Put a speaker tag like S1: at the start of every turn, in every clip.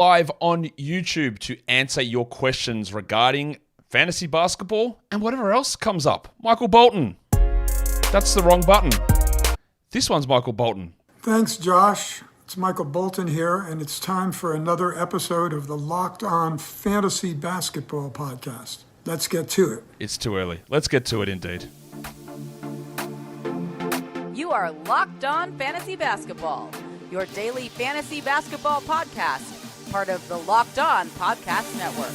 S1: Live on YouTube to answer your questions regarding fantasy basketball and whatever else comes up. Michael Bolton. That's the wrong button. This one's Michael Bolton.
S2: Thanks, Josh. It's Michael Bolton here, and it's time for another episode of the Locked On Fantasy Basketball Podcast. Let's get to it.
S1: It's too early. Let's get to it indeed.
S3: You are Locked On Fantasy Basketball, your daily fantasy basketball podcast, part of the Locked On Podcast Network.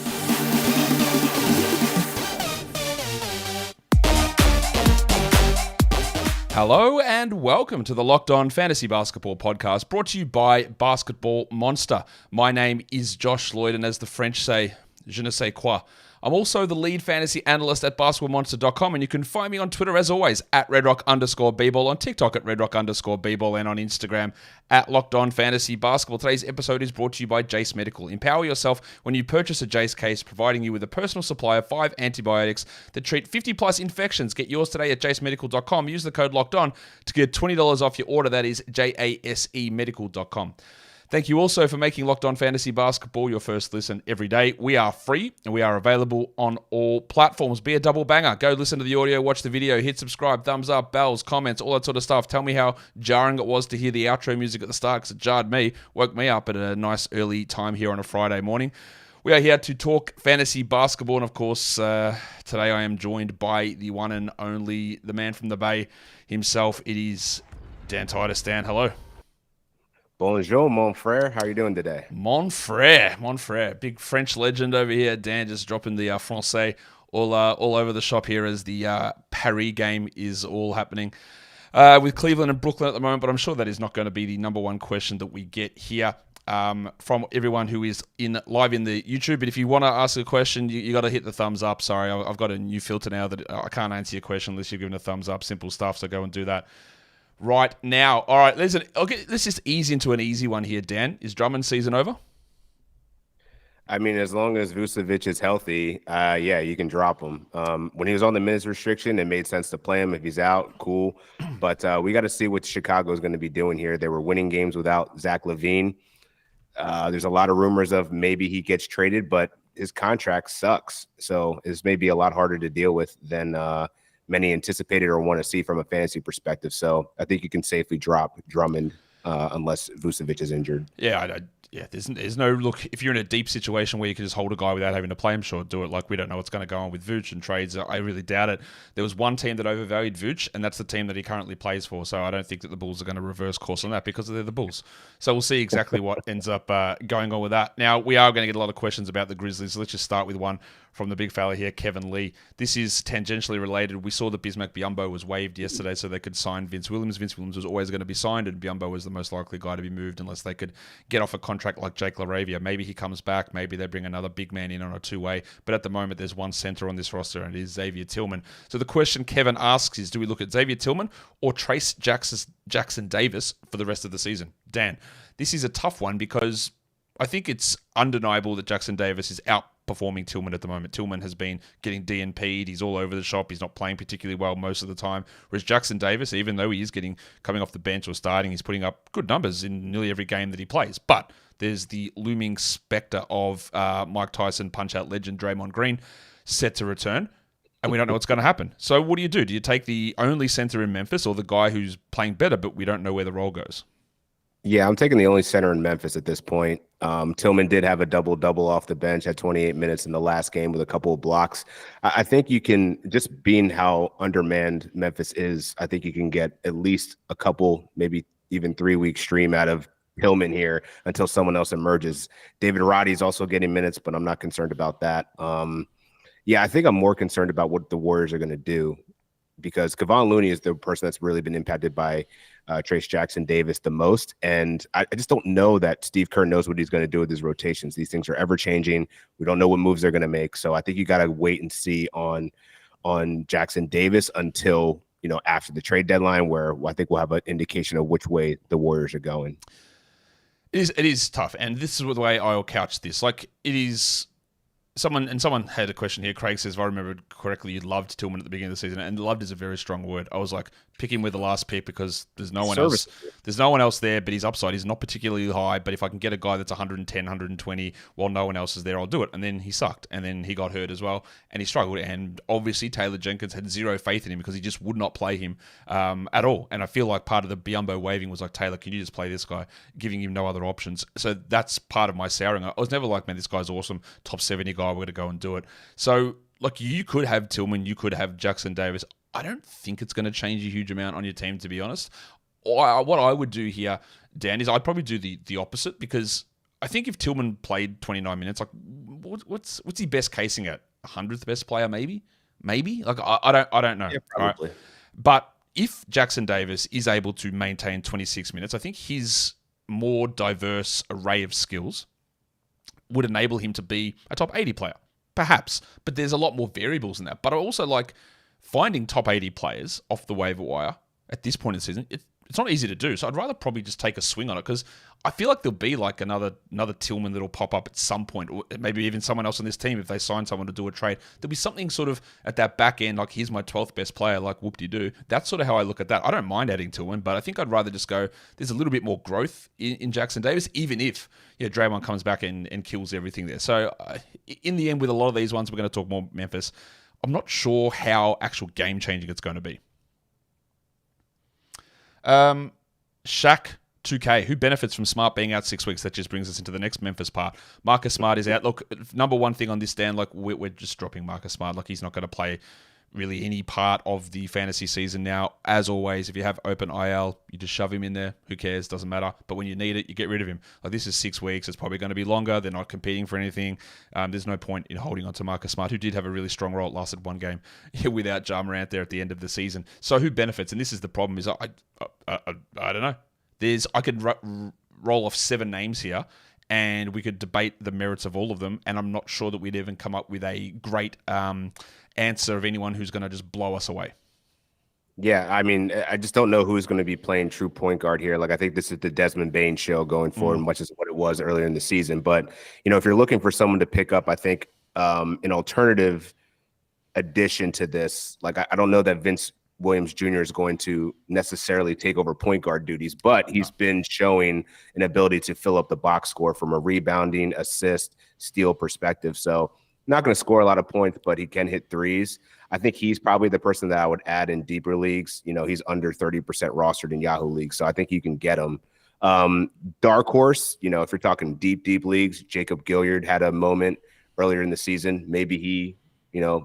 S1: Hello and welcome to the Locked On Fantasy Basketball Podcast, brought to you by Basketball Monster. My name is Josh Lloyd, and as the French say, je ne sais quoi. I'm also the lead fantasy analyst at basketballmonster.com, and you can find me on Twitter, as always, at redrock_bball, on TikTok at redrock_bball, and on Instagram at Locked On Fantasy Basketball. Today's episode is brought to you by Jace Medical. Empower yourself when you purchase a Jace case, providing you with a personal supply of 5 antibiotics that treat 50-plus infections. Get yours today at jacemedical.com. Use the code LOCKEDON to get $20 off your order. That is JASEmedical.com. Thank you also for making Locked On Fantasy Basketball your first listen every day. We are free and we are available on all platforms. Be a double banger. Go listen to the audio, watch the video, hit subscribe, thumbs up, bells, comments, all that sort of stuff. Tell me how jarring it was to hear the outro music at the start, because it jarred me, woke me up at a nice early time here on a Friday morning. We are here to talk fantasy basketball, and of course, today I am joined by the one and only, the man from the Bay himself. It is Dan Titus. Dan, hello.
S4: Bonjour, mon frere. How are you doing today?
S1: Mon frere. Big French legend over here. Dan just dropping the français all over the shop here as the Paris game is all happening with Cleveland and Brooklyn at the moment. But I'm sure that is not going to be the number one question that we get here from everyone who is live in the YouTube. But if you want to ask a question, you got to hit the thumbs up. Sorry, I've got a new filter now that I can't answer your question unless you're giving a thumbs up. Simple stuff, so go and do that right now. All right, listen, okay, let's just ease into an easy one here, Dan. Is Drummond season over?
S4: I mean, as long as Vucevic is healthy, yeah, you can drop him. When he was on the minutes restriction, it made sense to play him. If he's out, cool. But we got to see what Chicago is going to be doing here. They were winning games without Zach LaVine. There's a lot of rumors of maybe he gets traded, but his contract sucks. So this may be a lot harder to deal with than many anticipated or want to see from a fantasy perspective. So I think you can safely drop Drummond unless Vucevic is injured.
S1: Yeah, there's no look. If you're in a deep situation where you can just hold a guy without having to play him, sure, do it. Like, we don't know what's going to go on with Vooch and trades. I really doubt it. There was one team that overvalued Vooch, and that's the team that he currently plays for. So I don't think that the Bulls are going to reverse course on that because they're the Bulls. So we'll see exactly what ends up going on with that. Now, we are going to get a lot of questions about the Grizzlies. So let's just start with one from the big fella here, Kevin Lee. This is tangentially related. We saw that Bismack Biyombo was waived yesterday so they could sign Vince Williams. Vince Williams was always going to be signed, and Biyombo was the most likely guy to be moved unless they could get off a contract like Jake LaRavia. Maybe he comes back. Maybe they bring another big man in on a two-way. But at the moment, there's one center on this roster, and it is Xavier Tillman. So the question Kevin asks is, do we look at Xavier Tillman or Trace Jackson Davis for the rest of the season? Dan, this is a tough one because I think it's undeniable that Jackson Davis is outperforming Tillman at the moment. Tillman has been getting DNP'd. He's all over the shop. He's not playing particularly well most of the time. Whereas Jackson Davis, even though he is coming off the bench or starting, he's putting up good numbers in nearly every game that he plays. But there's the looming specter of Mike Tyson punch-out legend Draymond Green set to return, and we don't know what's going to happen. So what do you do? Do you take the only center in Memphis or the guy who's playing better, but we don't know where the role goes?
S4: Yeah, I'm taking the only center in Memphis at this point. Tillman did have a double-double off the bench at 28 minutes in the last game with a couple of blocks. I think you can, just being how undermanned Memphis is, I think you can get at least a couple, maybe even 3-week stream out of Tillman here until someone else emerges. David Roddy's also getting minutes, but I'm not concerned about that. Yeah, I think I'm more concerned about what the Warriors are going to do, because Kevon Looney is the person that's really been impacted by Trace Jackson Davis the most. And I just don't know that Steve Kerr knows what he's going to do with his rotations. These things are ever changing. We don't know what moves they're going to make. So I think you got to wait and see on Jackson Davis until, after the trade deadline, where I think we'll have an indication of which way the Warriors are going.
S1: It is tough. And this is the way I'll couch this. Like, it is Someone had a question here. Craig says, if I remember correctly, you loved Tillman at the beginning of the season, and loved is a very strong word. I was like, pick him with the last pick because there's no one else. There's no one else there, but his upside is not particularly high. But if I can get a guy that's 110, 120 while no one else is there, I'll do it. And then he sucked, and then he got hurt as well, and he struggled. And obviously Taylor Jenkins had zero faith in him because he just would not play him at all. And I feel like part of the Biombo waving was like, Taylor, can you just play this guy, giving him no other options. So that's part of my souring. I was never like, man, this guy's awesome, top 70 guy, we're going to go and do it. So like, you could have Tillman, you could have Jackson Davis. I don't think it's going to change a huge amount on your team, to be honest. What I would do here, Dan, is I'd probably do the opposite, because I think if Tillman played 29 minutes, like what's he best casing at? 100th best player, maybe? Like I don't know.
S4: Yeah, probably.
S1: Right? But if Jackson Davis is able to maintain 26 minutes, I think his more diverse array of skills would enable him to be a top 80 player, perhaps. But there's a lot more variables in that. But I also like finding top 80 players off the waiver wire at this point in the season. It's not easy to do, so I'd rather probably just take a swing on it, because I feel like there'll be like another Tillman that'll pop up at some point, or maybe even someone else on this team if they sign someone to do a trade. There'll be something sort of at that back end, like here's my 12th best player, like whoop-de-doo. That's sort of how I look at that. I don't mind adding Tillman, but I think I'd rather just go, there's a little bit more growth in Jackson Davis, even if Draymond comes back and kills everything there. So in the end, with a lot of these ones, we're going to talk more Memphis. I'm not sure how actual game-changing it's going to be. Shaq 2K, who benefits from Smart being out 6 weeks? That just brings us into the next Memphis part. Marcus Smart is out. Look, number one thing on this, Dan, like we're just dropping Marcus Smart. Like, he's not going to play really any part of the fantasy season now. As always, if you have open IL, you just shove him in there. Who cares? Doesn't matter. But when you need it, you get rid of him. Like, this is 6 weeks. It's probably going to be longer. They're not competing for anything. There's no point in holding on to Marcus Smart, who did have a really strong role. It lasted one game without Ja Morant there at the end of the season. So who benefits? And this is the problem, is I don't know. I could roll off 7 names here, and we could debate the merits of all of them, and I'm not sure that we'd even come up with a great answer of anyone who's going to just blow us away.
S4: Yeah, I mean, I just don't know who's going to be playing true point guard here. Like, I think this is the Desmond Bane show going forward, much as what it was earlier in the season. But, if you're looking for someone to pick up, I think an alternative addition to this, like, I don't know that Vince Williams Jr. is going to necessarily take over point guard duties, but he's been showing an ability to fill up the box score from a rebounding, assist, steal perspective. So not going to score a lot of points, but he can hit threes. I think he's probably the person that I would add in deeper leagues. He's under 30% rostered in Yahoo leagues, so I think you can get him. Dark horse, if you're talking deep leagues, Jacob Gilyard had a moment earlier in the season. Maybe he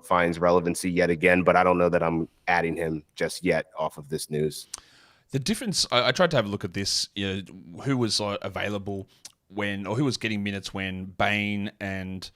S4: finds relevancy yet again, but I don't know that I'm adding him just yet off of this news.
S1: The difference, I tried to have a look at this, who was available who was getting minutes when Bane and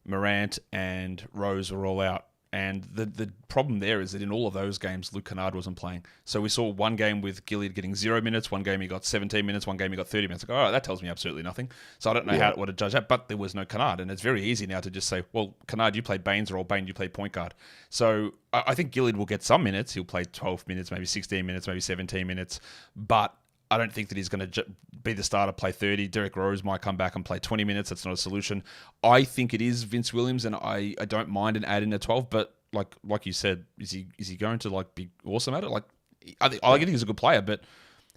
S1: Morant and Rose were all out. And the problem there is that in all of those games, Luke Kennard wasn't playing. So we saw one game with Gilead getting 0 minutes, one game he got 17 minutes, one game he got 30 minutes. Like, all right, that tells me absolutely nothing. So I don't know what to judge that, but there was no Kennard. And it's very easy now to just say, well, Kennard, you played Bane's role, Bane, you played point guard. So I think Gilead will get some minutes. He'll play 12 minutes, maybe 16 minutes, maybe 17 minutes. But I don't think that he's going to be the starter, play 30. Derrick Rose might come back and play 20 minutes. That's not a solution. I think it is Vince Williams, and I don't mind an add in a 12. But like you said, is he going to be awesome at it? Like, I think he's a good player, but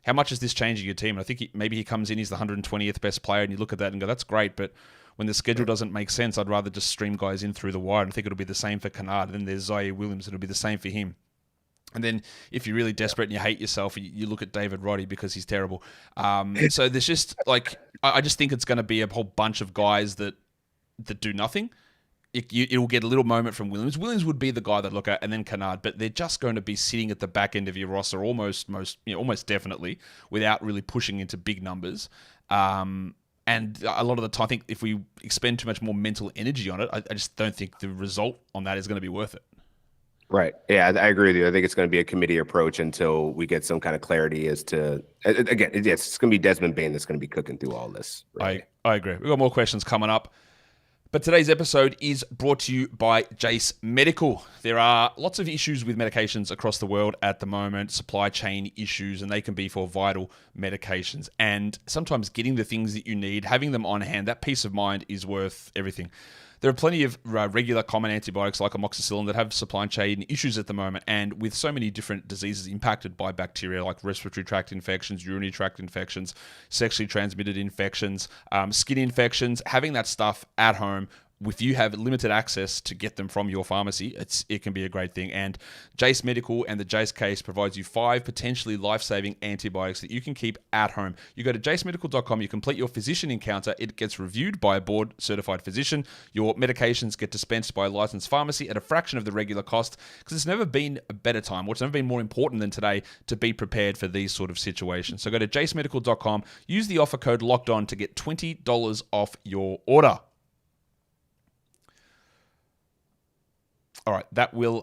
S1: how much is this changing your team? And I think maybe he comes in, he's the 120th best player, and you look at that and go, that's great. But when the schedule doesn't make sense, I'd rather just stream guys in through the wire. And I think it'll be the same for Kennard. And then there's Zaire Williams, it'll be the same for him. And then if you're really desperate and you hate yourself, you look at David Roddy because he's terrible. So there's just I just think it's going to be a whole bunch of guys that do nothing. It'll get a little moment from Williams. Williams would be the guy that look at, and then Kennard, but they're just going to be sitting at the back end of your roster almost definitely without really pushing into big numbers. And a lot of the time, I think if we expend too much more mental energy on it, I just don't think the result on that is going to be worth it.
S4: Right. Yeah, I agree with you. I think it's going to be a committee approach until we get some kind of clarity as to, again, it's going to be Desmond Bane that's going to be cooking through all this. Right?
S1: I agree. We've got more questions coming up. But today's episode is brought to you by Jace Medical. There are lots of issues with medications across the world at the moment, supply chain issues, and they can be for vital medications. And sometimes getting the things that you need, having them on hand, that peace of mind is worth everything. there are plenty of regular common antibiotics like amoxicillin that have supply chain issues at the moment. And with so many different diseases impacted by bacteria like respiratory tract infections, urinary tract infections, sexually transmitted infections, skin infections, having that stuff at home, if you have limited access to get them from your pharmacy, it can be a great thing. And Jace Medical and the Jace case provides you 5 potentially life-saving antibiotics that you can keep at home. You go to jacemedical.com, you complete your physician encounter, it gets reviewed by a board-certified physician. Your medications get dispensed by a licensed pharmacy at a fraction of the regular cost, because it's never been a better time, or it's never been more important than today to be prepared for these sort of situations. So go to jacemedical.com, use the offer code LOCKEDON to get $20 off your order. All right, that will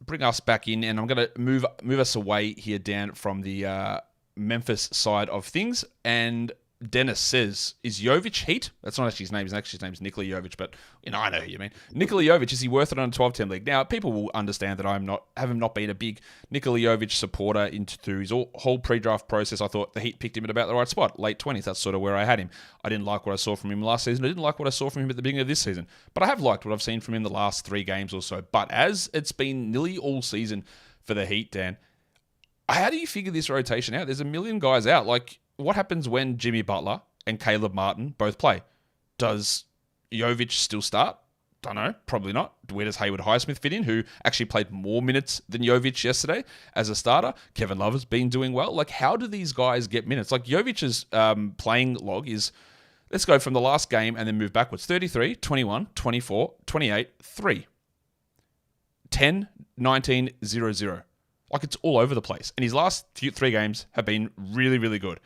S1: bring us back in, and I'm going to move us away here, Dan, from the Memphis side of things. And Dennis says, is Jovic heat? That's not actually his name. His name's Nikola Jovic, but I know who you mean. Nikola Jovic, is he worth it on a 12-team league? Now, people will understand that have not been a big Nikola Jovic supporter through his whole pre-draft process. I thought the Heat picked him at about the right spot, late 20s. That's sort of where I had him. I didn't like what I saw from him last season. I didn't like what I saw from him at the beginning of this season. But I have liked what I've seen from him the last 3 games or so. But as it's been nearly all season for the Heat, Dan, how do you figure this rotation out? There's a million guys out. Like, what happens when Jimmy Butler and Caleb Martin both play? Does Jovic still start? Don't know. Probably not. Where does Hayward Highsmith fit in, who actually played more minutes than Jovic yesterday as a starter? Kevin Love has been doing well. Like, how do these guys get minutes? Like, Jovic's playing log is, let's go from the last game and then move backwards. 33, 21, 24, 28, 3. 10, 19, 0, 0. Like, it's all over the place. And his last 3 games have been really, really good.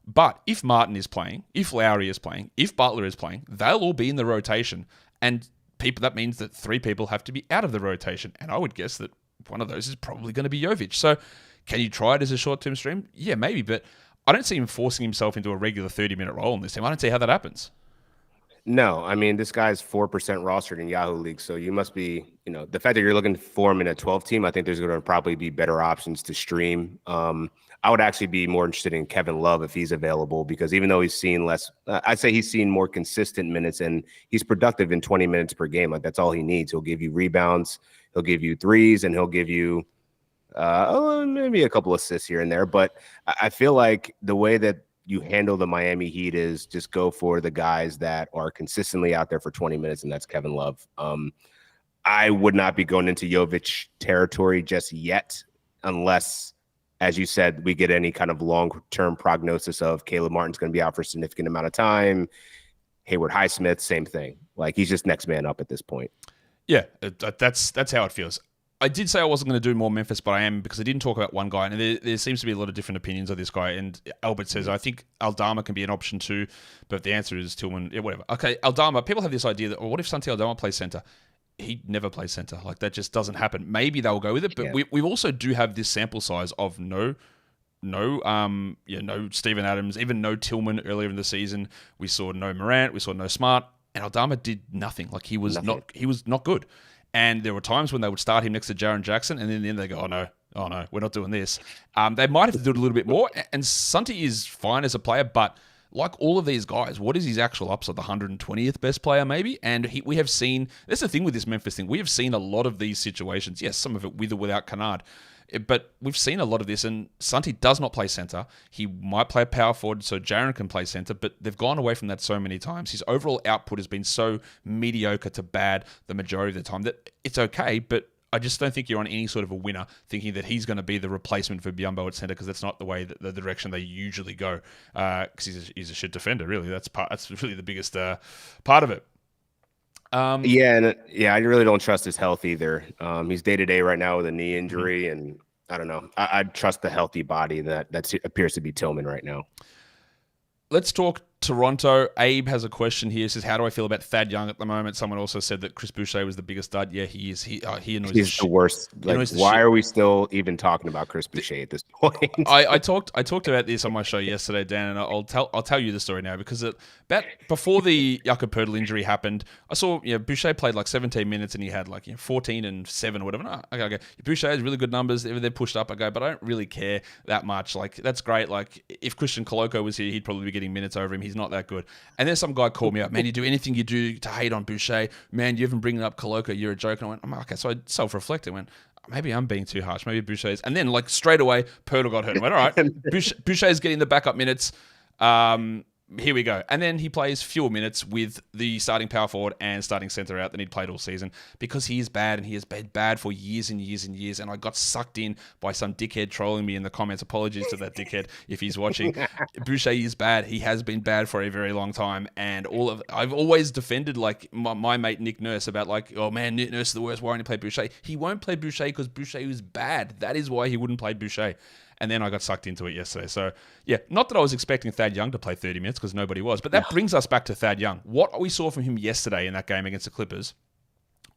S1: But if Martin is playing, if Lowry is playing, if Butler is playing, they'll all be in the rotation. And that means that 3 people have to be out of the rotation. And I would guess that one of those is probably going to be Jovic. So can you try it as a short-term stream? Yeah, maybe. But I don't see him forcing himself into a regular 30-minute role in this team. I don't see how that happens.
S4: No, I mean, this guy's 4% rostered in Yahoo League. So you must be, the fact that you're looking for him in a 12 team, I think there's going to probably be better options to stream. I would actually be more interested in Kevin Love if he's available, because even though he's seen less, I'd say he's seen more consistent minutes, and he's productive in 20 minutes per game. Like, that's all he needs. He'll give you rebounds, he'll give you threes, and he'll give you maybe a couple assists here and there. But I feel like the way that you handle the Miami Heat is just go for the guys that are consistently out there for 20 minutes, and that's Kevin Love. I would not be going into Jovic territory just yet unless, as you said, we get any kind of long-term prognosis of Caleb Martin's going to be out for a significant amount of time. Hayward Highsmith, same thing. Like, he's just next man up at this point.
S1: Yeah, that's how it feels. I did say I wasn't going to do more Memphis, but I am, because I didn't talk about one guy, and there seems to be a lot of different opinions of this guy. And Albert says, I think Aldama can be an option too, but the answer is Tillman. Yeah, whatever. Okay, Aldama. People have this idea that, what if Santi Aldama plays center? He never plays center. Like, that just doesn't happen. Maybe they'll go with it, but we also do have this sample size of no Steven Adams, even no Tillman earlier in the season. We saw no Morant, we saw no Smart, and Aldama did nothing. Like, he was not good. And there were times when they would start him next to Jaren Jackson, and then in the end they go, oh no, we're not doing this. They might have to do it a little bit more. And Santi is fine as a player, but like all of these guys, what is his actual upside? The 120th best player, maybe? And we have seen, that's the thing with this Memphis thing, we have seen a lot of these situations. Yes, some of it with or without Kennard. But we've seen a lot of this, and Santi does not play center. He might play power forward so Jaren can play center, but they've gone away from that so many times. His overall output has been so mediocre to bad the majority of the time that it's okay, but I just don't think you're on any sort of a winner thinking that he's going to be the replacement for Biyombo at center, because that's not the way that the direction they usually go, because he's a shit defender, really. That's really the biggest part of it.
S4: I really don't trust his health either. He's day-to-day right now with a knee injury, and I don't know. I'd trust the healthy body that appears to be Tillman right now.
S1: Let's talk Toronto. Abe has a question here. He says, how do I feel about Thad Young at the moment? Someone also said that Chris Boucher was the biggest stud. Yeah, he is. He annoys
S4: He's the worst. Like, why are we still even talking about Chris Boucher at this point?
S1: I talked about this on my show yesterday, Dan, and I'll tell you the story now, because about before the Jakob Poeltl injury happened, I saw Boucher played like 17 minutes and he had like 14 and 7 or whatever. No, okay. Boucher has really good numbers. They're pushed up. I go, but I don't really care that much. Like, that's great. Like, if Christian Koloko was here, he'd probably be getting minutes over him. he's not that good. And then some guy called me up, man, you do anything you do to hate on Boucher. Man, you even bring up Coloca, you're a joke. And I went, okay. So I self-reflected, went, maybe I'm being too harsh. Maybe Boucher's. And then like straight away, Pirtle got hurt. I went, all right, Boucher's getting the backup minutes. Here we go. And then he plays fewer minutes with the starting power forward and starting center out than he'd played all season because he is bad and he has been bad for years and years and years. And I got sucked in by some dickhead trolling me in the comments. Apologies to that dickhead if he's watching. Boucher is bad. He has been bad for a very long time. And I've always defended like my mate Nick Nurse about like, oh man, Nick Nurse is the worst. Why won't he play Boucher? He won't play Boucher because Boucher is bad. That is why he wouldn't play Boucher. And then I got sucked into it yesterday. So, yeah, not that I was expecting Thad Young to play 30 minutes because nobody was. But that brings us back to Thad Young. What we saw from him yesterday in that game against the Clippers,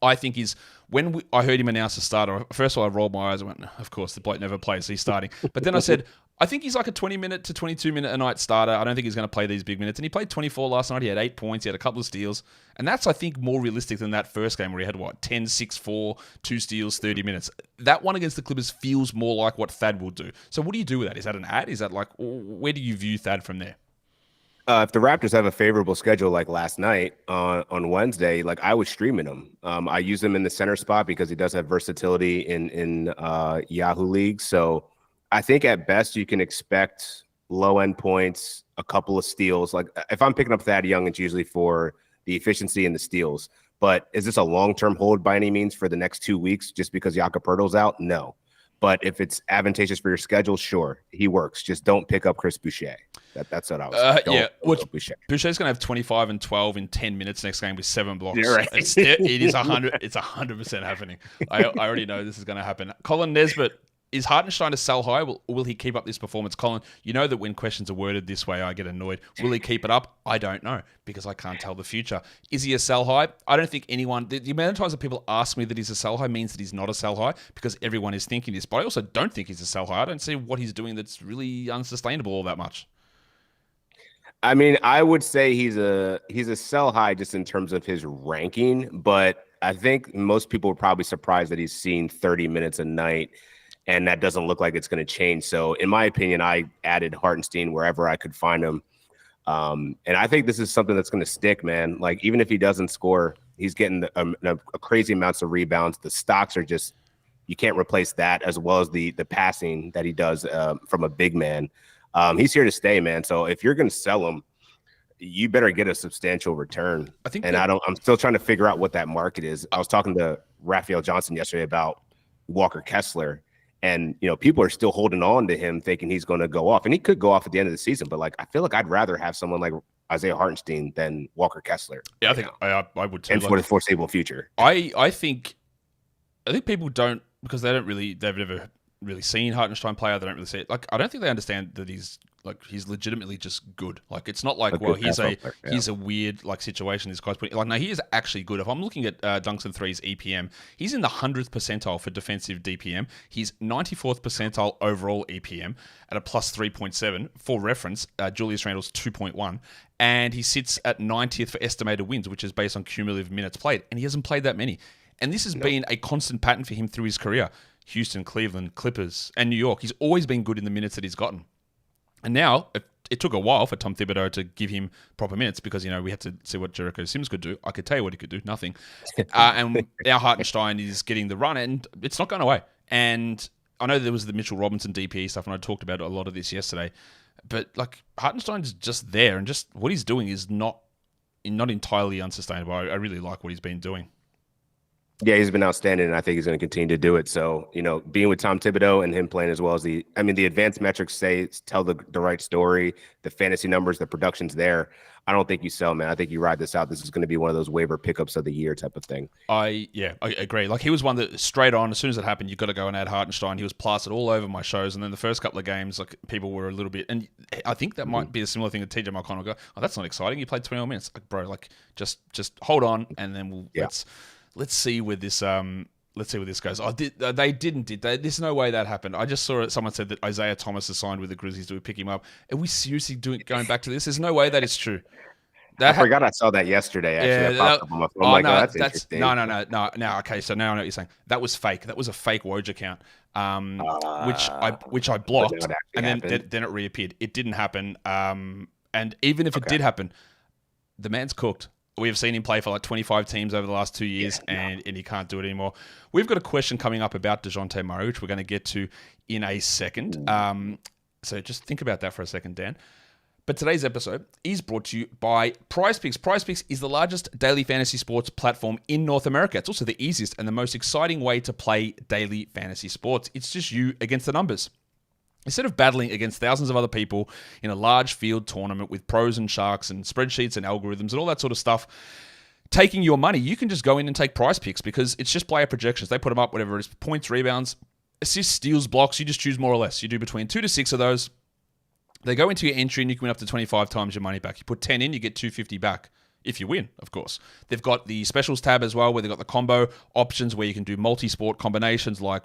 S1: I think is when I heard him announce the starter, first of all, I rolled my eyes and went, of course, the bloke never plays, so he's starting. But then I said, I think he's like a 20-minute to 22-minute a night starter. I don't think he's going to play these big minutes. And he played 24 last night. He had 8 points. He had a couple of steals. And that's, I think, more realistic than that first game where he had, 10, 6, 4, 2 steals, 30 minutes. That one against the Clippers feels more like what Thad will do. So what do you do with that? Is that an ad? Is that like, where do you view Thad from there?
S4: If the Raptors have a favorable schedule like last night on Wednesday, like I was streaming him. I use him in the center spot because he does have versatility in Yahoo leagues. So I think at best you can expect low end points, a couple of steals. Like if I'm picking up Thad Young, it's usually for the efficiency and the steals. But is this a long-term hold by any means for the next 2 weeks just because Jakob Poeltl's out? No. But if it's advantageous for your schedule, sure, he works. Just don't pick up Chris Boucher. That's what I was saying.
S1: Boucher's going to have 25 and 12 in 10 minutes next game with 7 blocks.
S4: You're right.
S1: It's 100. It's 100% happening. I already know this is going to happen. Colin Nesbitt, is Hartenstein a sell high? Will he keep up this performance? Colin, you know that when questions are worded this way, I get annoyed. Will he keep it up? I don't know because I can't tell the future. Is he a sell high? I don't think anyone... The amount of times that people ask me that he's a sell high means that he's not a sell high because everyone is thinking this. But I also don't think he's a sell high. I don't see what he's doing that's really unsustainable all that much.
S4: I mean, I would say he's a sell high just in terms of his ranking, but I think most people are probably surprised that he's seen 30 minutes a night, and that doesn't look like it's going to change. So, in my opinion, I added Hartenstein wherever I could find him, and I think this is something that's going to stick, man. Like even if he doesn't score, he's getting a crazy amounts of rebounds. The stocks are just you can't replace that, as well as the passing that he does from a big man. He's here to stay, man. So if you're going to sell him, you better get a substantial return. I'm still trying to figure out what that market is. I was talking to Raphael Johnson yesterday about Walker Kessler, and people are still holding on to him, thinking he's going to go off, and he could go off at the end of the season. But like, I feel like I'd rather have someone like Isaiah Hartenstein than Walker Kessler.
S1: Yeah, I think I would too.
S4: And for the foreseeable future,
S1: I think people don't because they've never really seen Hartenstein play. They don't really see it. Like, I don't think they understand that he's legitimately just good. Like, it's not like, well, he's a weird like situation this guy's putting. Like, no, he is actually good. If I'm looking at Dunks and Three's EPM, he's in the 100th percentile for defensive DPM. He's 94th percentile overall EPM at a plus 3.7. For reference, Julius Randle's 2.1. And he sits at 90th for estimated wins, which is based on cumulative minutes played. And he hasn't played that many. And this has been a constant pattern for him through his career. Houston, Cleveland, Clippers, and New York. He's always been good in the minutes that he's gotten. And now, it took a while for Tom Thibodeau to give him proper minutes because, we had to see what Jericho Sims could do. I could tell you what he could do, nothing. And now Hartenstein is getting the run, and it's not going away. And I know there was the Mitchell Robinson DPE stuff, and I talked about a lot of this yesterday. But, like, Hartenstein's just there, and just what he's doing is not entirely unsustainable. I really like what he's been doing.
S4: Yeah, he's been outstanding, and I think he's going to continue to do it. So, being with Tom Thibodeau and him playing as well as the advanced metrics tell the right story, the fantasy numbers, the production's there. I don't think you sell, man. I think you ride this out. This is going to be one of those waiver pickups of the year type of thing. I agree. Like, he was one that straight on, as soon as it happened, you've got to go and add Hartenstein. He was plastered all over my shows. And then the first couple of games, like, people were a little bit, and I think that might be a similar thing that TJ McConnell go, oh, that's not exciting. You played 21 minutes. Like, bro, like, just hold on, and then let's see where this goes. There's no way that happened. I just saw it. Someone said that Isaiah Thomas is signed with the Grizzlies to pick him up. Are we seriously going back to this? There's no way that is true. I forgot I saw that yesterday. Actually, that popped up on my phone. That's interesting.
S1: No. Okay, so now I know what you're saying. That was fake. That was a fake Woj account, which I blocked, and then it reappeared. It didn't happen. And even if it did happen, the man's cooked. We have seen him play for like 25 teams over the last 2 years, and he can't do it anymore. We've got a question coming up about Dejounte Murray, which we're going to get to in a second. So just think about that for a second, Dan. But today's episode is brought to you by PrizePicks. PrizePicks is the largest daily fantasy sports platform in North America. It's also the easiest and the most exciting way to play daily fantasy sports. It's just you against the numbers. Instead of battling against thousands of other people in a large field tournament with pros and sharks and spreadsheets and algorithms and all that sort of stuff, taking your money, you can just go in and take PrizePicks because it's just player projections. They put them up, whatever it is, points, rebounds, assists, steals, blocks. You just choose more or less. You do between 2 to 6 of those. They go into your entry and you can win up to 25 times your money back. You put 10 in, you get 250 back. If you win, of course. They've got the specials tab as well, where they've got the combo options where you can do multi-sport combinations like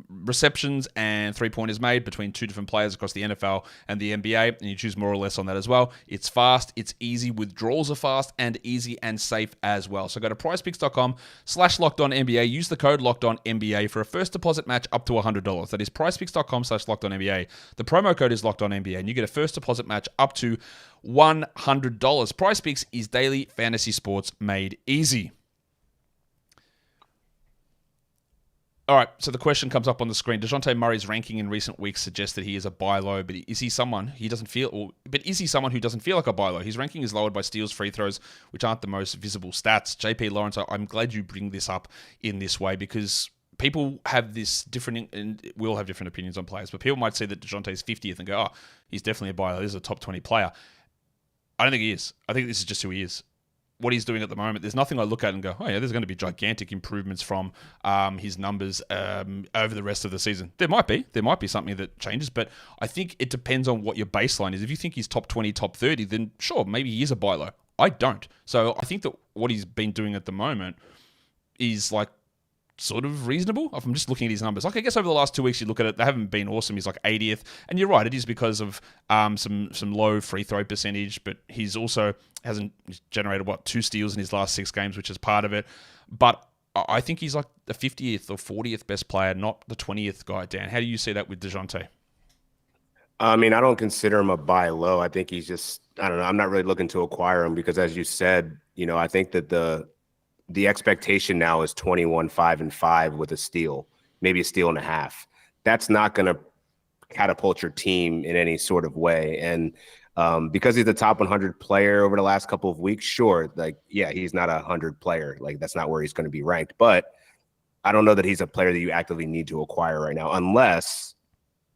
S1: receptions and three-pointers made between 2 different players across the NFL and the NBA, and you choose more or less on that as well. It's fast, it's easy, withdrawals are fast and easy and safe as well. So go to prizepicks.com/LockedOnNBA, use the code LockedOnNBA for a first deposit match up to $100. That is prizepicks.com/LockedOnNBA. The promo code is LockedOnNBA, and you get a first deposit match up to $100. PrizePicks is daily fantasy sports made easy. All right, so the question comes up on the screen. Dejounte Murray's ranking in recent weeks suggests that he is a buy low, but is he someone who doesn't feel like a buy low? His ranking is lowered by steals, free throws, which aren't the most visible stats. JP Lawrence, I'm glad you bring this up in this way because people have this different, and we all have different opinions on players, but people might see that Dejounte's 50th and go, oh, he's definitely a buy low. This is a top 20 player. I don't think he is. I think this is just who he is. What he's doing at the moment, there's nothing I look at and go, oh yeah, there's going to be gigantic improvements from his numbers over the rest of the season. There might be something that changes, but I think it depends on what your baseline is. If you think he's top 20, top 30, then sure, maybe he is a buy low. I don't. So I think that what he's been doing at the moment is like sort of reasonable. If I'm just looking at his numbers, like I guess over the last 2 weeks, you look at it, they haven't been awesome. He's like 80th, and you're right, it is because of some low free throw percentage, but he's also hasn't generated 2 steals in his last 6 games, which is part of it. But I think he's like the 50th or 40th best player, not the 20th guy. Dan, how do you see that with Dejounte?
S4: I mean, I don't consider him a buy low. I think he's just, I don't know. I'm not really looking to acquire him because, as you said, I think that the expectation now is 21-5-5 with a steal, maybe a steal and a half. That's not going to catapult your team in any sort of way. And because he's the top 100 player over the last couple of weeks, sure, he's not a 100 player. Like, that's not where he's going to be ranked. But I don't know that he's a player that you actively need to acquire right now, unless,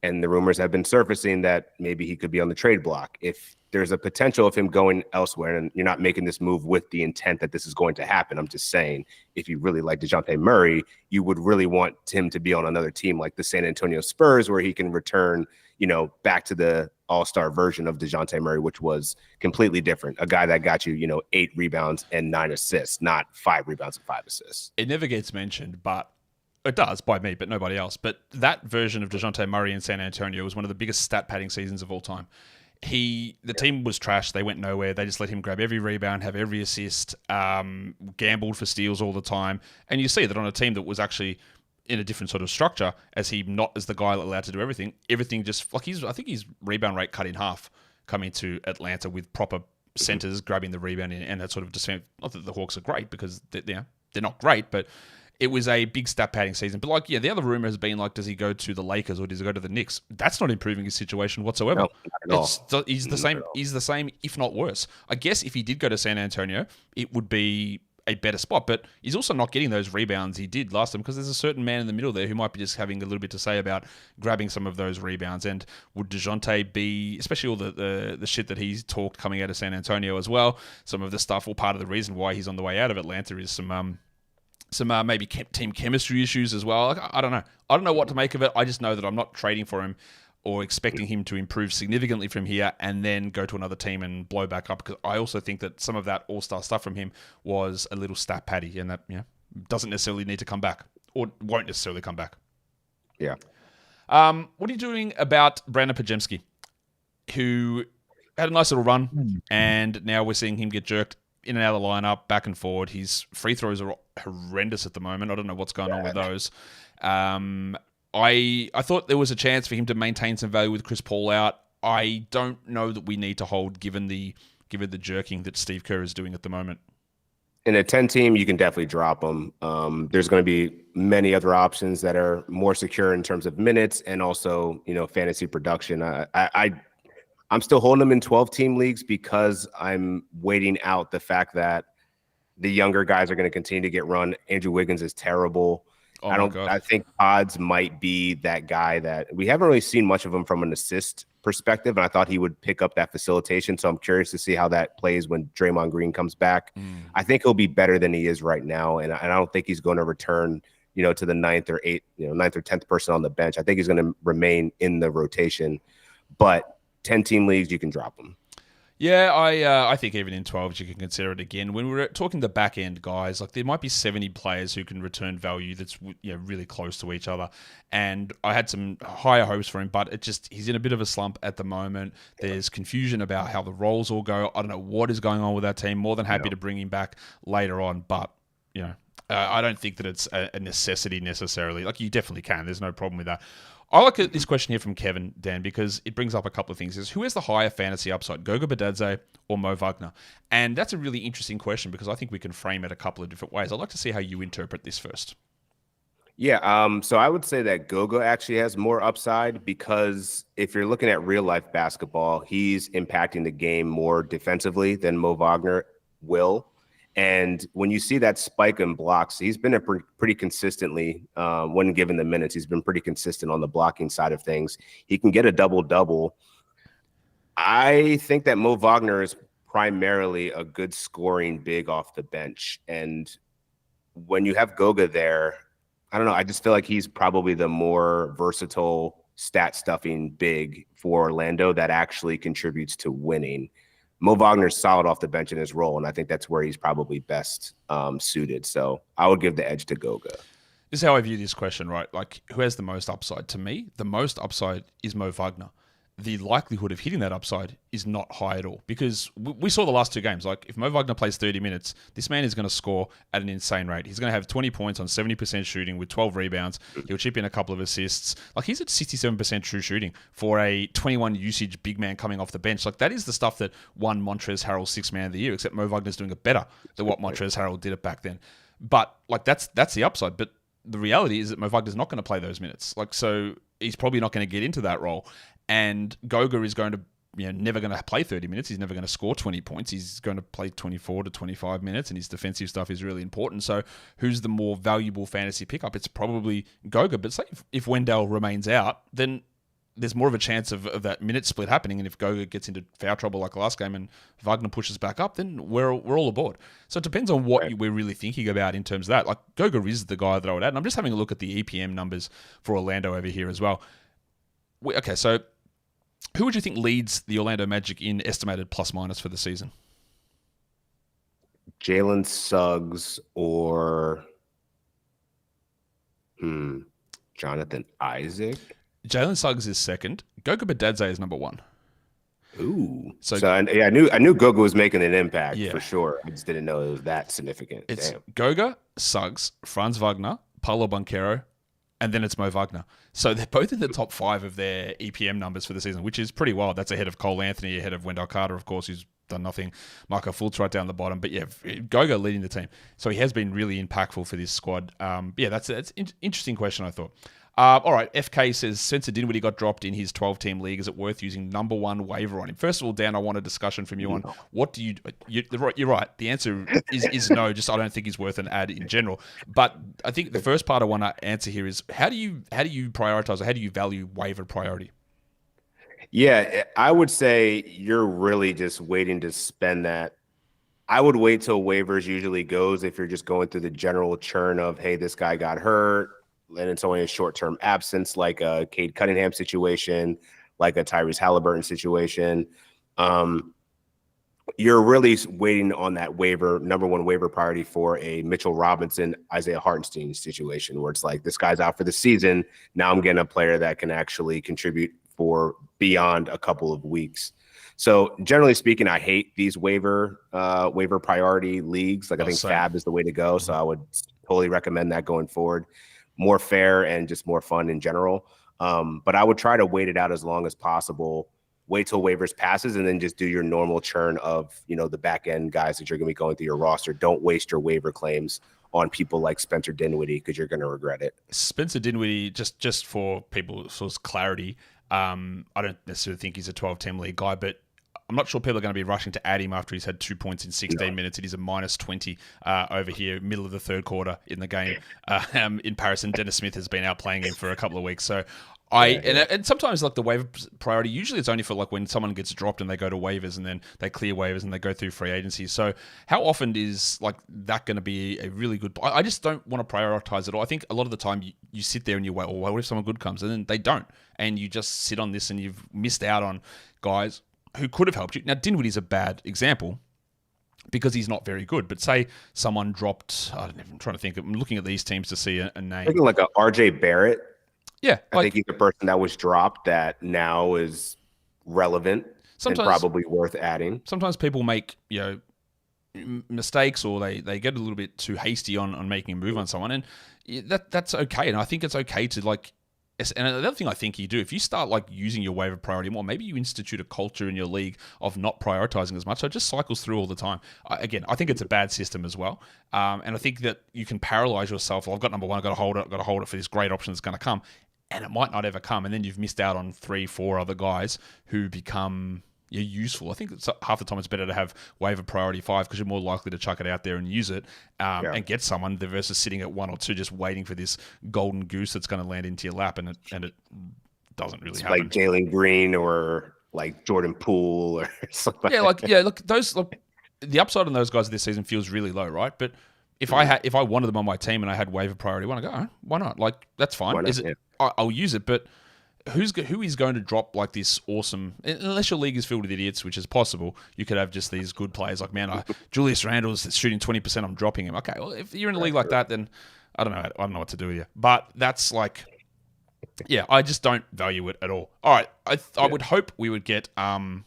S4: and the rumors have been surfacing that maybe he could be on the trade block. If there's a potential of him going elsewhere, and you're not making this move with the intent that this is going to happen. I'm just saying, if you really like Dejounte Murray, you would really want him to be on another team like the San Antonio Spurs, where he can return, back to the all-star version of Dejounte Murray, which was completely different. A guy that got you, 8 rebounds and 9 assists, not 5 rebounds and 5 assists.
S1: It never gets mentioned, but it does by me, but nobody else. But that version of Dejounte Murray in San Antonio was one of the biggest stat padding seasons of all time. The team was trash. They went nowhere. They just let him grab every rebound, have every assist, gambled for steals all the time. And you see that on a team that was actually in a different sort of structure, as he not as the guy allowed to do everything just like I think his rebound rate cut in half coming to Atlanta with proper centers grabbing the rebound and that sort of just, not that the Hawks are great because they're not great, but it was a big stat padding season. But the other rumor has been does he go to the Lakers or does he go to the Knicks? That's not improving his situation whatsoever.
S4: No, not at all.
S1: He's the same. He's the same, if not worse. I guess if he did go to San Antonio, it would be a better spot. But he's also not getting those rebounds he did last time because there's a certain man in the middle there who might be just having a little bit to say about grabbing some of those rebounds. And would Dejounte be, especially all the shit that he's talked coming out of San Antonio as well, some of the stuff, or part of the reason why he's on the way out of Atlanta is some maybe team chemistry issues as well. I don't know. I don't know what to make of it. I just know that I'm not trading for him or expecting him to improve significantly from here and then go to another team and blow back up, because I also think that some of that all-star stuff from him was a little stat paddy, and that doesn't necessarily need to come back or won't necessarily come back.
S4: Yeah.
S1: What are you doing about Brandon Podziemski, who had a nice little run, and now we're seeing him get jerked in and out of the lineup, back and forward. His free throws are horrendous at the moment. I don't know what's going on with those. I thought there was a chance for him to maintain some value with Chris Paul out. I don't know that we need to hold given the jerking that Steve Kerr is doing at the moment.
S4: In a 10 team, you can definitely drop them. There's going to be many other options that are more secure in terms of minutes and also, fantasy production. I'm still holding them in 12 team leagues because I'm waiting out the fact that the younger guys are going to continue to get run. Andrew Wiggins is terrible.
S1: Oh my God.
S4: I think Odds might be that guy that we haven't really seen much of him from an assist perspective. And I thought he would pick up that facilitation. So I'm curious to see how that plays when Draymond Green comes back. I think he'll be better than he is right now. And I don't think he's going to return, to the ninth or 10th person on the bench. I think he's going to remain in the rotation, but 10 team leagues, you can drop him.
S1: Yeah, I think even in 12s you can consider it again. When we're talking the back end guys, like there might be 70 players who can return value that's really close to each other. And I had some higher hopes for him, but he's in a bit of a slump at the moment. There's confusion about how the roles all go. I don't know what is going on with that team. More than happy to bring him back later on, but I don't think that it's a necessity necessarily. Like you definitely can. There's no problem with that. I like this question here from Kevin, Dan, because it brings up a couple of things. Who has the higher fantasy upside, Goga Bitadze or Mo Wagner? And that's a really interesting question because I think we can frame it a couple of different ways. I'd like to see how you interpret this first.
S4: Yeah, so I would say that Goga actually has more upside because if you're looking at real life basketball, he's impacting the game more defensively than Mo Wagner will. And when you see that spike in blocks, he's been pretty consistently, when given the minutes, he's been pretty consistent on the blocking side of things. He can get a double-double. I think that Mo Wagner is primarily a good scoring big off the bench. And when you have Goga there, I don't know, I just feel like he's probably the more versatile stat-stuffing big for Orlando that actually contributes to winning. Mo Wagner's solid off the bench in his role, and I think that's where he's probably best suited. So I would give the edge to Goga.
S1: This is how I view this question, right? Like, who has the most upside? To me, the most upside is Mo Wagner. The likelihood of hitting that upside is not high at all because we saw the last two games. Like, if Mo Wagner plays 30 minutes, this man is going to score at an insane rate. He's going to have 20 points on 70% shooting with 12 rebounds. He'll chip in a couple of assists. Like, he's at 67% true shooting for a 21 usage big man coming off the bench. Like, that is the stuff that won Montrezl Harrell Sixth Man of the Year, except Mo Wagner's doing it better than what Montrezl Harrell did it back then. But, like, that's the upside. But the reality is that Mo Wagner's not going to play those minutes. Like, so he's probably not going to get into that role. And Goga is going to, never going to play 30 minutes. He's never going to score 20 points. He's going to play 24 to 25 minutes, and his defensive stuff is really important. So who's the more valuable fantasy pickup? It's probably Goga. But say if Wendell remains out, then there's more of a chance of that minute split happening. And if Goga gets into foul trouble like last game and Wagner pushes back up, then we're all aboard. So it depends on what we're really thinking about in terms of that. Like Goga is the guy that I would add. And I'm just having a look at the EPM numbers for Orlando over here as well. Okay, so who would you think leads the Orlando Magic in estimated plus-minus for the season?
S4: Jalen Suggs or Jonathan Isaac?
S1: Jalen Suggs is second. Goga Bitadze is number one.
S4: Ooh. I knew Goga was making an impact for sure. I just didn't know it was that significant.
S1: It's Goga, Suggs, Franz Wagner, Paolo Banchero, and then it's Mo Wagner. So they're both in the top 5 of their EPM numbers for the season, which is pretty wild. That's ahead of Cole Anthony, ahead of Wendell Carter, of course, who's done nothing. Marco Fultz right down the bottom. But yeah, Goga leading the team. So he has been really impactful for this squad. That's an interesting question, I thought. All right, FK says, Spencer Dinwiddie got dropped in his 12-team league. Is it worth using number 1 waiver on him? First of all, Dan, I want a discussion from you on what do you're right. The answer is no, just I don't think he's worth an ad in general. But I think the first part I want to answer here is how do you prioritize or how do you value waiver priority?
S4: Yeah, I would say you're really just waiting to spend that. I would wait till waivers usually goes if you're just going through the general churn of, hey, this guy got hurt, and it's only a short-term absence, like a Cade Cunningham situation, like a Tyrese Halliburton situation. You're really waiting on that waiver, number 1 waiver priority for a Mitchell Robinson, Isaiah Hartenstein situation, where it's like, this guy's out for the season. Now I'm getting a player that can actually contribute for beyond a couple of weeks. So generally speaking, I hate these waiver priority leagues. Like I think Fab is the way to go. So I would totally recommend that going forward. More fair and just more fun in general. But I would try to wait it out as long as possible wait till waivers passes and then just do your normal churn of, the back end guys that you're going to be going through your roster. Don't waste your waiver claims on people like Spencer Dinwiddie because you're going to regret it.
S1: Spencer Dinwiddie, just for people's clarity, I don't necessarily think he's a 12-team league guy, but I'm not sure people are going to be rushing to add him after he's had 2 points in 16 minutes. It is a minus 20 over here, middle of the third quarter in the game in Paris, and Dennis Smith has been out playing him for a couple of weeks. So and sometimes like the waiver priority, usually it's only for like when someone gets dropped and they go to waivers and then they clear waivers and they go through free agency. So how often is like that going to be a really good? I just don't want to prioritize it all. I think a lot of the time you sit there and you wait, well, what if someone good comes? And then they don't, and you just sit on this and you've missed out on guys who could have helped you. Now, Dinwiddie's a bad example because he's not very good. But say someone dropped, I'm trying to think. I'm looking at these teams to see a name.
S4: Thinking like a RJ Barrett.
S1: Yeah.
S4: I think he's a person that was dropped that now is relevant and probably worth adding.
S1: Sometimes people make, mistakes, or they get a little bit too hasty on making a move on someone. And that's okay. And I think it's okay to like, and another thing I think you do, if you start like using your waiver priority more, maybe you institute a culture in your league of not prioritizing as much. So it just cycles through all the time. Again, I think it's a bad system as well. And I think that you can paralyze yourself. Well, I've got number one, I've got to hold it for this great option that's going to come. And it might not ever come. And then you've missed out on 3-4 other guys who become useful. I think half the time it's better to have waiver priority 5 because you're more likely to chuck it out there and use it and get someone versus sitting at 1 or 2 just waiting for this golden goose that's going to land into your lap, and it doesn't really happen.
S4: Like Jalen Green or like Jordan Poole or something.
S1: Look, the upside on those guys this season feels really low, right? But if I wanted them on my team and I had waiver priority 1, I go, oh, why not? Like that's fine. I'll use it, but who is going to drop like this awesome, unless your league is filled with idiots, which is possible, you could have just these good players like, man, Julius Randle's shooting 20%, I'm dropping him. Okay, well, if you're in a league like that, then I don't know what to do with you. But that's like, I just don't value it at all. All right, I would hope we would get one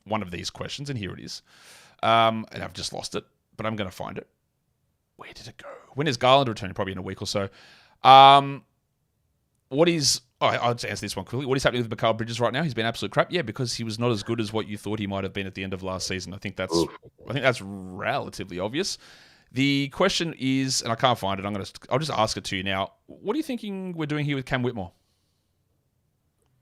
S1: of these questions, and here it is. And I've just lost it, but I'm going to find it. Where did it go? When is Garland returning? Probably in a week or so. I'll just answer this one quickly. What is happening with Mikal Bridges right now? He's been absolute crap. Yeah, because he was not as good as what you thought he might have been at the end of last season. I think that's relatively obvious. The question is, and I can't find it. I'll just ask it to you now. What are you thinking we're doing here with Cam Whitmore?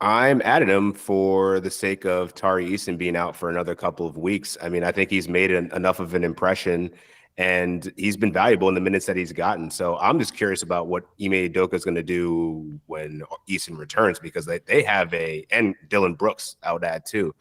S4: I'm adding him for the sake of Tari Eason being out for another couple of weeks. I mean, I think he's made enough of an impression, and he's been valuable in the minutes that he's gotten. So I'm just curious about what Ime Udoka is going to do when Eason returns, because they have and Dylan Brooks out at too,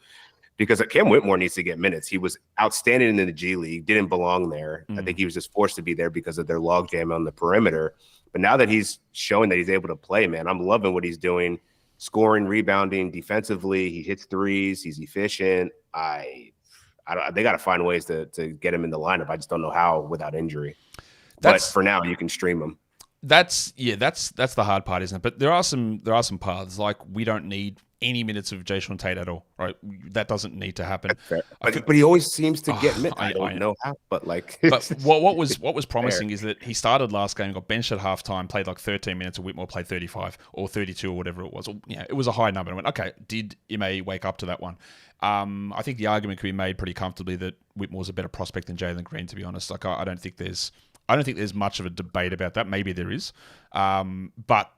S4: because Cam Whitmore needs to get minutes. He was outstanding in the G League, didn't belong there. I think he was just forced to be there because of their logjam on the perimeter. But now that he's showing that he's able to play, man, I'm loving what he's doing. Scoring, rebounding, defensively, he hits threes, he's efficient. They got to find ways to get him in the lineup. I just don't know how without injury. But for now, you can stream him.
S1: That's the hard part, isn't it? But there are some paths. Like, we don't need any minutes of Jason Tate at all, right? That doesn't need to happen.
S4: But he always seems to get minutes. I don't know how, but like.
S1: But what was promising is that he started last game, got benched at halftime, played like 13 minutes, and Whitmore played 35 or 32 or whatever it was. It was a high number. And I went, okay, did Ime wake up to that one? I think the argument could be made pretty comfortably that Whitmore's a better prospect than Jalen Green, to be honest. Like, I don't think there's much of a debate about that. Maybe there is. But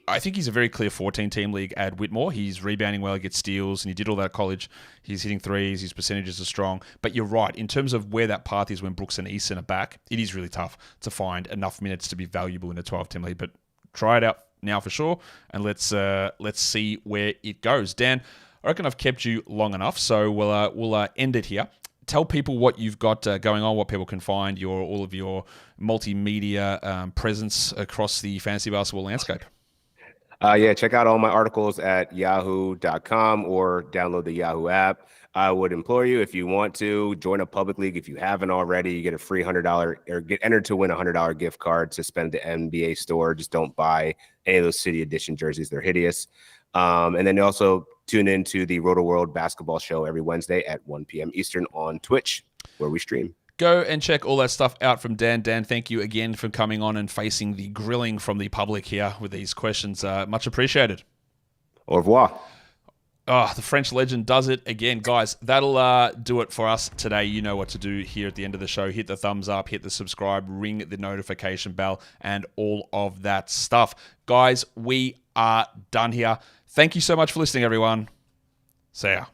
S1: I think he's a very clear 14-team league add Whitmore. He's rebounding well, he gets steals, and he did all that at college. He's hitting threes, his percentages are strong. But you're right, in terms of where that path is when Brooks and Eason are back, it is really tough to find enough minutes to be valuable in a 12-team league. But try it out now for sure, and let's see where it goes. Dan, I reckon I've kept you long enough, so we'll end it here. Tell people what you've got going on, what people can find, all of your multimedia presence across the fantasy basketball landscape.
S4: Check out all my articles at yahoo.com or download the Yahoo app. I would implore you, if you want to, join a public league. If you haven't already, you get a free $100 or get entered to win a $100 gift card to spend at the NBA store. Just don't buy any of those City Edition jerseys. They're hideous. And then also tune into the Roto World basketball show every Wednesday at 1 p.m. Eastern on Twitch, where we stream.
S1: Go and check all that stuff out from Dan. Dan, thank you again for coming on and facing the grilling from the public here with these questions. Much appreciated.
S4: Au revoir.
S1: Oh, the French legend does it again. Guys, that'll do it for us today. You know what to do here at the end of the show. Hit the thumbs up, hit the subscribe, ring the notification bell, and all of that stuff. Guys, we are done here. Thank you so much for listening, everyone. See ya.